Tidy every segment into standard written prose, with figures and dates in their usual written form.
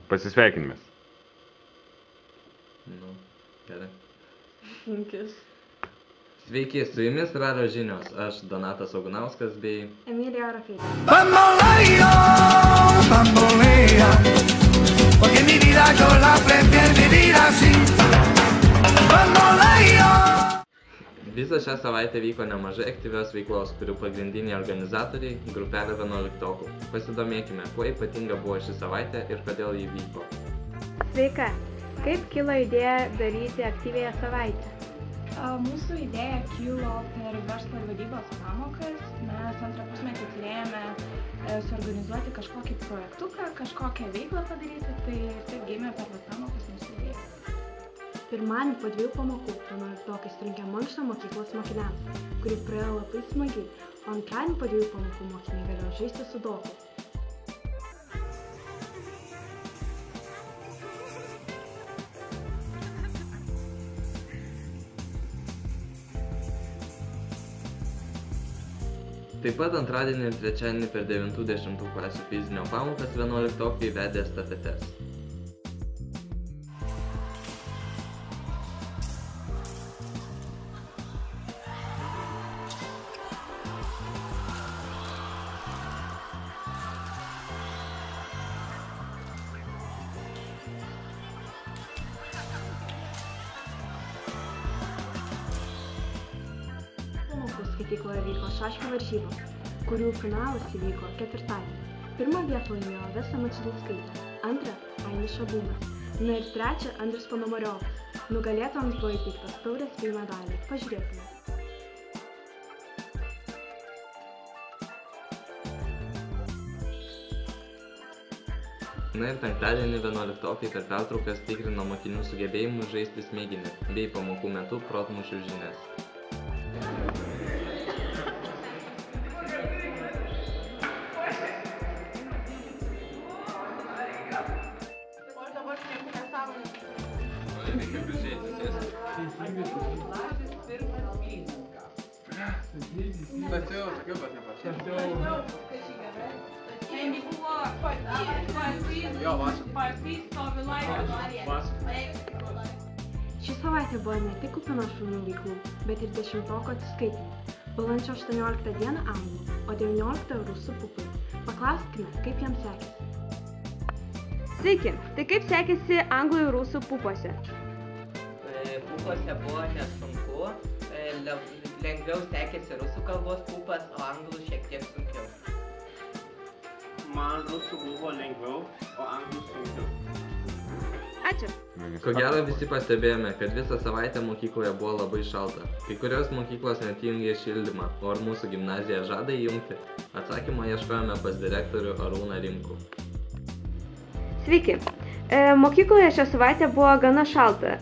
Pasisveikinimės. Nu, gerai. Linkis. Sveiki, su jumis Radio žinios. Aš Donatas Ognauskas bei Emilija Rokaitė. Bamboleo, bambolea, porque mi vida yo la prefiero vivir así. Bamboleo. Visą šią savaitę vyko nemažai aktyvios veiklos, kurių pagrindiniai organizatoriai – grupelė 11-okų. Pasidomėkime, kuo ypatinga buvo ši savaitė ir kodėl ji vyko. Sveika! Kaip kilo idėja daryti aktyviąją savaitę? Mūsų idėja kilo per verslo vadybos pamokas. Mes antrą pusmetį turėjome suorganizuoti kažkokį projektuką, kažkokią veiklą padaryti, tai taip gimė per pamokas mūsų idėja. Pirmadienį po 2 pamokų 11-okai surinkė mankštą mokyklos mokiniams, kuri praėjo labai smagiai, o antradienį po 2 pamokų mokiniai galėjo žaisti su doku. Taip pat antradienį ir trečiadienį per 9-10 klasių fizinio pamokas 11-okai vedė estafetes. Skaitykloje vyko šaškių varžybos, kurių finalas įvyko ketvirtadienį. Pirmą vietą laimėjo Vesta Mačidauskaitė, antrą Ainis Šabūnas, na ir trečią Andrius Ponomariovas. Nugalėtojams buvo įteiktas taurės bei medaliai. Pažiūrėkime. Na ir penktadienį 11-okai per pertraukas tikrino mokinių sugebėjimus žaisti smėginį bei pamokų metu protmūšių žinias. Ši savaitė buvo ne tik kupina šaunių veiklų, bet ir 10-oko atsiskaitimų. Balandžio 18 dieną anglų, o 19 rusų pupai. Paklauskime, kaip jiems sekėsi. Sveiki, tai kaip sekėsi anglų ir rusų pupuose? Pupuose buvo nesunku, lengviau sekėsi rusų kalbos pupas, o anglų šiek tiek sunkiau. Man rusų buvo lengviau, o anglų sunkiau. Ačiū. Ko gero visi pastebėjome, kad visą savaitę mokykloje buvo labai šalta. Kai kurios mokyklos net įjungė šildymą, o ar mūsų gimnazija žada įjungti? Atsakymo ieškojome pas direktorių Arūną Rimkų. Sveiki. Mokykloje šią savaitę buvo gana šalta.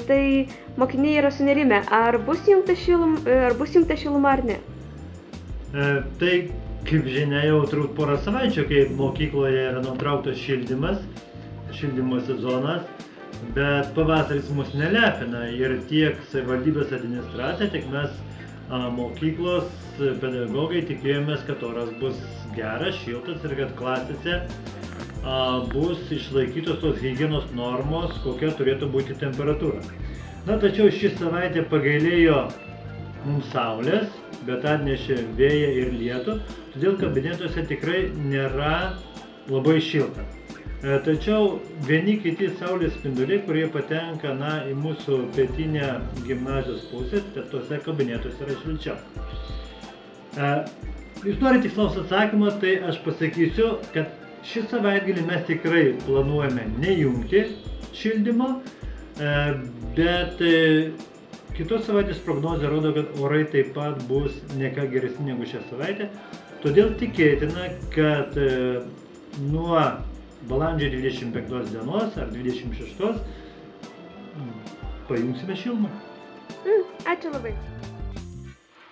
Tai mokiniai yra sunerimę. Ar bus įjungta šiluma ar ne? Tai, kaip žinia, jau turbūt porą savaičių, kai mokykloje yra nutrauktas šildymo sezonas, bet pavasaris mus nelepina ir tiek savivaldybės administracija, tiek mes mokyklos pedagogai tikėjomės, kad oras bus geras, šiltas ir kad klasėse bus išlaikytos tos higienos normos, kokia turėtų būti temperatūra. Na, tačiau ši savaitė pagailėjo mums saulės, bet atnešė vėją ir lietų, todėl kabinetuose tikrai nėra labai šilta. Tačiau vieni kiti saulės spinduliai, kurie patenka į mūsų pietinę gimnazijos pusę, bet tuose kabinetuose yra šilčiau. Jūs norite tikslaus atsakymą, tai aš pasakysiu, kad šį savaitgalį mes tikrai planuojame nejungti šildymo, bet kitos savaitės prognozė rodo, kad orai taip pat bus ne ką geresni negu šią savaitę. Todėl tikėtina, kad nuo balandžio 25 dienos ar 26 pajungsime šilumą. Ačiū labai.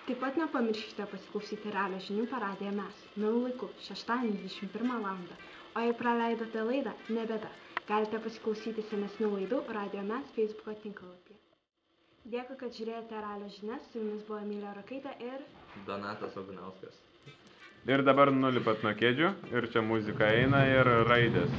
Taip pat nepamirškite pasiklausyti Radio žinių per Radiją Mes, nauju laiku, šeštadienį 21 val. O jei praleidote laidą, ne bėda. Galite pasiklausyti senesnių laidų Radio Mes Facebooko tinklalapyje. Dėkui, kad žiūrėjote Radio žinias, su jumis buvo Emilija Rokaitė ir Donatas Ognauskas. Ir dabar nulipat nuo kėdžių ir čia muzika eina ir raidės.